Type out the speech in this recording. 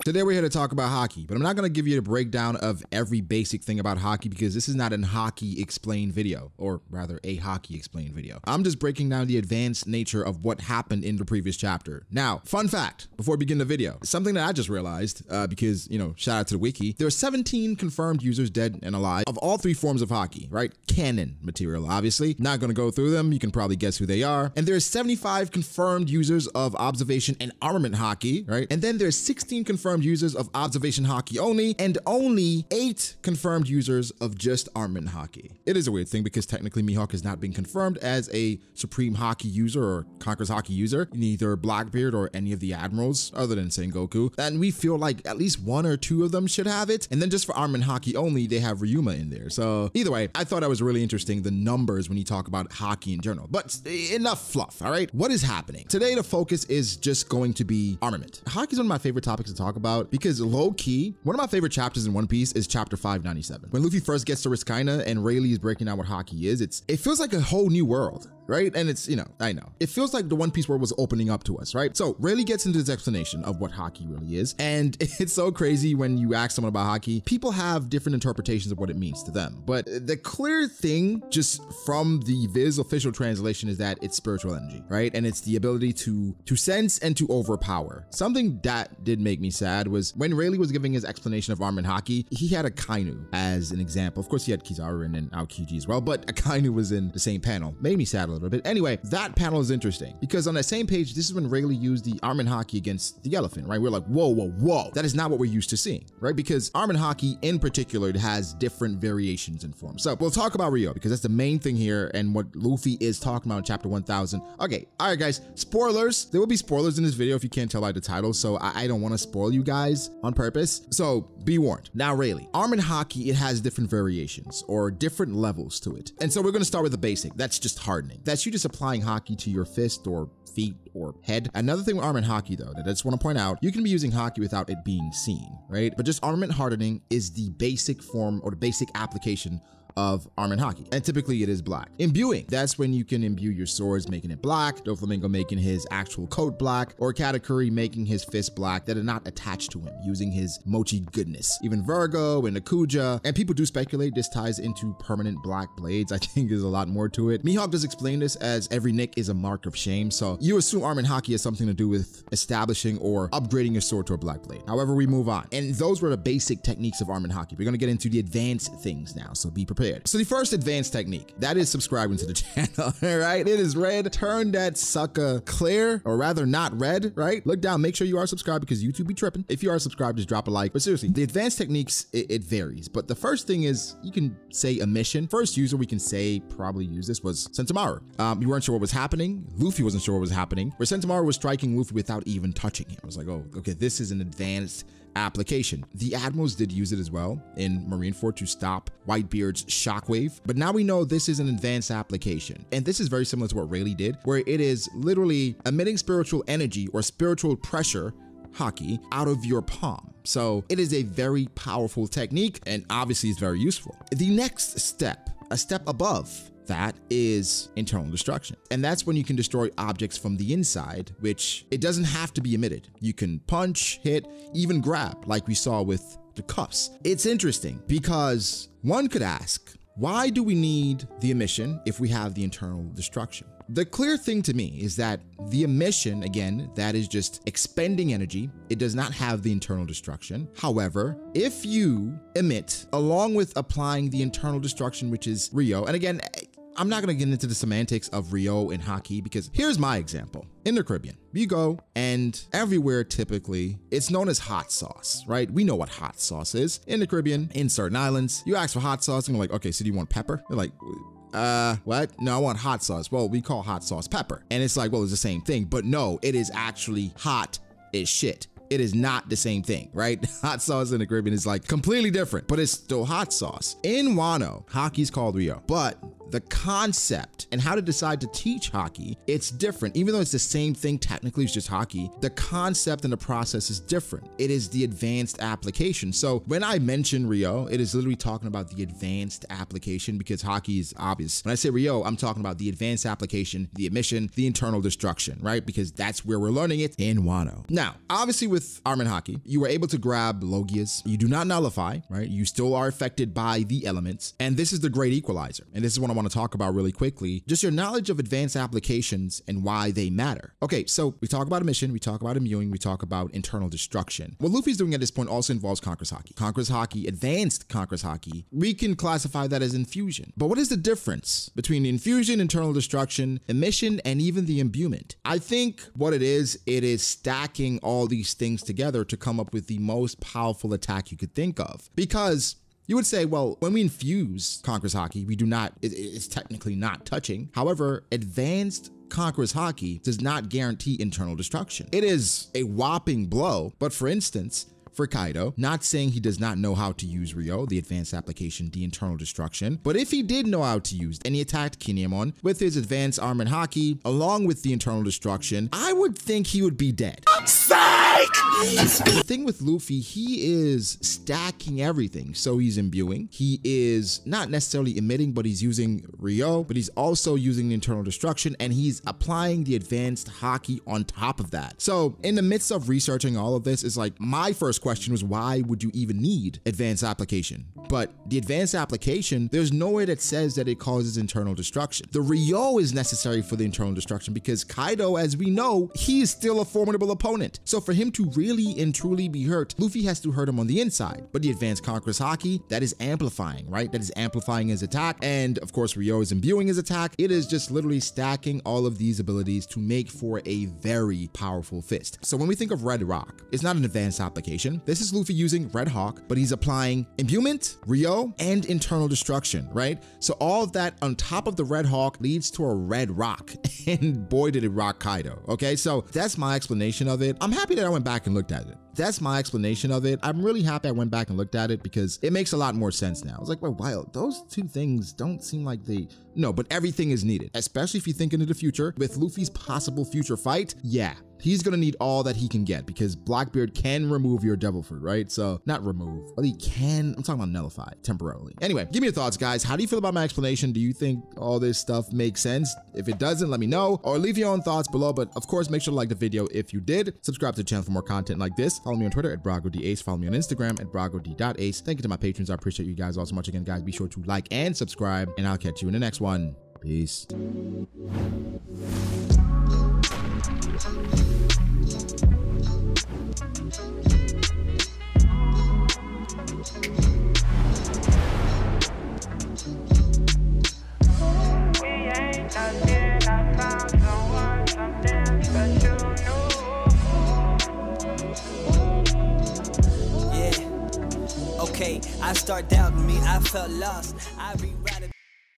Today we're here to talk about hockey, but I'm not going to give you a breakdown of every basic thing about hockey because this is not an hockey explained video, or rather a hockey explained video. I'm just breaking down the advanced nature of what happened in the previous chapter. Now, fun fact, before we begin the video, something that I just realized because, you know, shout out to the wiki, there are 17 confirmed users dead and alive of all three forms of hockey, right? Canon material, obviously. Not going to go through them. You can probably guess who they are. And there's 75 confirmed users of observation and armament hockey, right? And then there's 16 confirmed users of observation hockey only, and only 8 confirmed users of just armament hockey. It is a weird thing because technically Mihawk has not been confirmed as a supreme hockey user or Conqueror's hockey user in either Blackbeard or any of the admirals other than Sengoku. And we feel like at least 1 or 2 of them should have it. And then just for armament hockey only, they have Ryuma in there. So either way, I thought that was really interesting, the numbers when you talk about hockey in general. But enough fluff, all right? What is happening? Today, the focus is just going to be armament. Hockey is one of my favorite topics to talk about because low-key, one of my favorite chapters in One Piece is chapter 597. When Luffy first gets to Riskaina and Rayleigh is breaking down what hockey is, it feels like a whole new world, right? And it's, you know, I know. It feels like the One Piece world was opening up to us, right? So Rayleigh gets into this explanation of what hockey really is. And it's so crazy when you ask someone about hockey, people have different interpretations of what it means to them. But the clear thing just from the Viz official translation is that it's spiritual energy, right? And it's the ability to sense and to overpower. Something that did make me sad was when Rayleigh was giving his explanation of armament hockey, he had Akainu as an example. Of course, he had Kizaru and Aokiji as well, but Akainu was in the same panel. Made me sad a little bit. Anyway, that panel is interesting because on that same page, this is when Rayleigh used the armament hockey against the elephant, right? We're like, whoa, whoa, whoa. That is not what we're used to seeing, right? Because armament hockey in particular, it has different variations and forms. So we'll talk about Ryo because that's the main thing here and what Luffy is talking about in chapter 1000. Okay, all right, guys, spoilers. There will be spoilers in this video if you can't tell by the title, so I don't want to spoil you guys on purpose. So be warned. Now, Rayleigh, armament hockey, it has different variations or different levels to it. And so we're going to start with the basic. That's just hardening. That's you just applying hockey to your fist or feet or head. Another thing with armament hockey, though, that I just want to point out, you can be using hockey without it being seen, right? But just armament hardening is the basic form or the basic application of armament hockey, and typically it is black. Imbuing, that's when you can imbue your swords, making it black, Doflamingo making his actual coat black, or Katakuri making his fist black that are not attached to him, using his mochi goodness. Even Virgo and Akuja, and people do speculate this ties into permanent black blades. I think there's a lot more to it. Mihawk does explain this as every nick is a mark of shame, so you assume armament hockey has something to do with establishing or upgrading your sword to a black blade. However, we move on, and those were the basic techniques of armament hockey. We're gonna get into the advanced things now, so be prepared. So the first advanced technique, that is subscribing to the channel, all right? It is red, turn that sucker clear, or rather not red, right? Look down, make sure you are subscribed because YouTube be tripping. If you are subscribed, just drop a like. But seriously, the advanced techniques, it varies. But the first thing is, you can say a mission. First user we can say probably use this was Sentomaru. We weren't sure what was happening. Luffy wasn't sure what was happening. Where Sentomaru was striking Luffy without even touching him. I was like, oh, okay, this is an advanced application. The admirals did use it as well in Marineford to stop Whitebeard's shockwave, but now we know this is an advanced application. And this is very similar to what Rayleigh did, where it is literally emitting spiritual energy or spiritual pressure hockey out of your palm. So it is a very powerful technique and obviously it's very useful. The next step, a step above that, is internal destruction. And that's when you can destroy objects from the inside, which it doesn't have to be emitted. You can punch, hit, even grab, like we saw with the cuffs. It's interesting because one could ask, why do we need the emission if we have the internal destruction? The clear thing to me is that the emission, again, that is just expending energy. It does not have the internal destruction. However, if you emit along with applying the internal destruction, which is Ryo, and again, I'm not going to get into the semantics of Ryo and hockey because here's my example. In the Caribbean, you go and everywhere typically it's known as hot sauce, right? We know what hot sauce is. In the Caribbean, in certain islands, you ask for hot sauce and they're like, okay, so do you want pepper? They're like, what? No, I want hot sauce. Well, we call hot sauce pepper. And it's like, well, it's the same thing, but no, it is actually hot as shit. It is not the same thing, right? Hot sauce in the Caribbean is like completely different, but it's still hot sauce. In Wano, hockey's called Ryo, but the concept and how to decide to teach Haki, it's different. Even though it's the same thing, technically it's just Haki, the concept and the process is different. It is the advanced application. So when I mention Ryo, it is literally talking about the advanced application because Haki is obvious. When I say Ryo, I'm talking about the advanced application, the emission, the internal destruction, right? Because that's where we're learning it in Wano. Now, obviously with Armin Haki, you were able to grab Logias. You do not nullify, right? You still are affected by the elements. And this is the great equalizer. And this is what I want to talk about really quickly. Just your knowledge of advanced applications and why they matter. Okay, so we talk about emission, we talk about imbuing, we talk about internal destruction. What Luffy's doing at this point also involves Conqueror's Haki. Conqueror's Haki, advanced Conqueror's Haki, we can classify that as infusion. But what is the difference between the infusion, internal destruction, emission, and even the imbuement? I think what it is stacking all these things together to come up with the most powerful attack you could think of. Because you would say, well, when we infuse Conqueror's Haki, we do not, it's technically not touching. However, advanced Conqueror's Haki does not guarantee internal destruction. It is a whopping blow, but for instance, for Kaido, not saying he does not know how to use Ryo, the advanced application, the internal destruction, but if he did know how to use and he attacked Kinemon with his advanced Armin Haki, along with the internal destruction, I would think he would be dead. Psych! The thing with Luffy, he is stacking everything. So he's imbuing, he is not necessarily emitting, but he's using Ryo, but he's also using the internal destruction, and he's applying the advanced Haki on top of that. So in the midst of researching all of this, is like, my first question was, why would you even need advanced application? But the advanced application, there's nowhere that says that it causes internal destruction. The Ryo is necessary for the internal destruction because Kaido, as we know, he is still a formidable opponent. So for him to really and truly be hurt, Luffy has to hurt him on the inside. But the advanced Conqueror's Haki, that is amplifying, right? That is amplifying his attack. And of course, Ryo is imbuing his attack. It is just literally stacking all of these abilities to make for a very powerful fist. So when we think of Red Rock, it's not an advanced application. This is Luffy using Red Hawk, but he's applying imbuement, Ryo, and internal destruction, right? So all of that on top of the Red Hawk leads to a Red Rock, and boy did it rock Kaido, okay? So that's my explanation of it. I'm happy that I went back and looked at it. That's my explanation of it. I'm really happy I went back and looked at it because it makes a lot more sense now. I was like, well, wow, those two things don't seem like they... No, but everything is needed, especially if you think into the future with Luffy's possible future fight. Yeah, he's gonna need all that he can get because Blackbeard can remove your devil fruit, right? So not remove, but he can, I'm talking about nullify temporarily. Anyway, give me your thoughts, guys. How do you feel about my explanation? Do you think all this stuff makes sense? If it doesn't, let me know, or leave your own thoughts below. But of course, make sure to like the video if you did. Subscribe to the channel for more content like this. Follow me on Twitter at BragoDAce. Follow me on Instagram at BragoD.Ace. Thank you to my patrons. I appreciate you guys all so much. Again, guys, be sure to like and subscribe, and I'll catch you in the next one. Peace. Okay, I start doubting me, I felt lost.